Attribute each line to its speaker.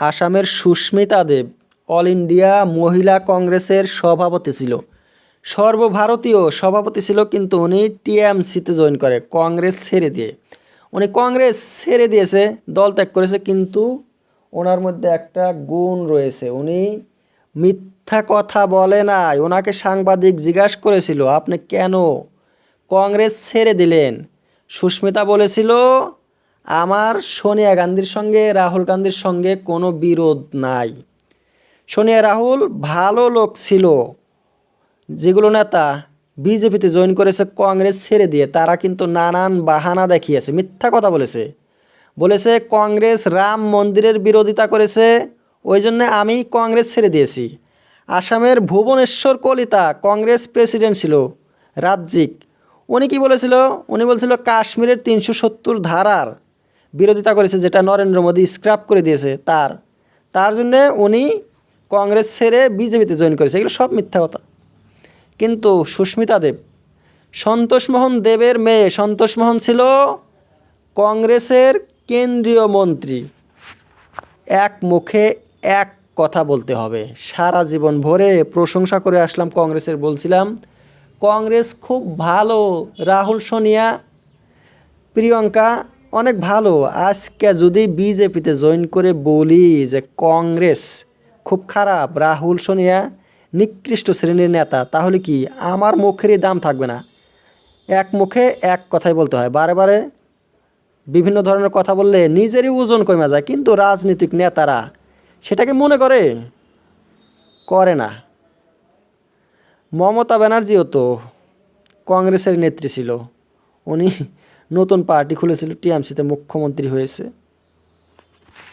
Speaker 1: আসামের সুস্মিতা দেব all India মহিলা কংগ্রেসের সভাপতি ছিল, সর্বভারতীয় সভাপতি ছিল, কিন্তু উনি টিএমসিতে জয়েন করে কংগ্রেস ছেড়ে দিয়ে। উনি কংগ্রেস ছেড়ে দিয়েছে, দল ত্যাগ করেছে, কিন্তু ওনার মধ্যে একটা গুণ রয়েছে, উনি মিথ্যা কথা বলে নাই। ওনাকে সাংবাদিক জিজ্ঞাসা করেছিল আপনি কেন কংগ্রেস ছেড়ে দিলেন? সুস্মিতা বলেছিল আমার সোনিয়া গান্ধীর সঙ্গে রাহুল গান্ধীর সঙ্গে কোনো বিরোধ নাই। সোনিয়া রাহুল ভালো লোক ছিল, যেগুলো নেতা বিজেপিতে জয়েন করেছে কংগ্রেস ছেড়ে দিয়ে, তারা কিন্তু নানান বাহানা দেখিয়েছে, মিথ্যা কথা বলেছে। বলেছে কংগ্রেস রাম মন্দিরের বিরোধিতা করেছে, ওই জন্যে আমি কংগ্রেস ছেড়ে দিয়েছি। আসামের ভুবনেশ্বর কলিতা কংগ্রেস প্রেসিডেন্ট ছিল, রাজ্যিক। উনি কি বলেছিল? উনি বলছিল কাশ্মীরের 370 ধারার বিরোধিতা করেছে, যেটা নরেন্দ্র মোদী স্ক্র্যাপ করে দিয়েছে, তার জন্যে উনি কংগ্রেস ছেড়ে বিজেপিতে জয়েন করেছে। এগুলো সব মিথ্যা কথা। কিন্তু সুস্মিতা দেব, সন্তোষমোহন দেবের মেয়ে, সন্তোষমোহন ছিল কংগ্রেসের কেন্দ্রীয় মন্ত্রী। এক মুখে এক কথা বলতে হবে। সারা জীবন ভরে প্রশংসা করে আসলাম কংগ্রেসের, বলছিলাম কংগ্রেস খুব ভালো, রাহুল সোনিয়া প্রিয়ঙ্কা অনেক ভালো। আজকে যদি বিজেপিতে জয়েন করে বলি যে কংগ্রেস খুব খারাপ, রাহুল সোনিয়া নিকৃষ্ট শ্রেণীর নেতা, তাহলে কি আমার মুখেরই দাম থাকবে না? এক মুখে এক কথাই বলতে হয়। বারে বারে বিভিন্ন ধরনের কথা বললে নিজেরই ওজন কমে যায়, কিন্তু রাজনৈতিক নেতারা সেটাকে মনে করে না। মমতা ব্যানার্জিও তো কংগ্রেসের নেত্রী ছিল, উনি নতুন পার্টি খুলেছিল, টিএমসিতে মুখ্যমন্ত্রী হয়েছে।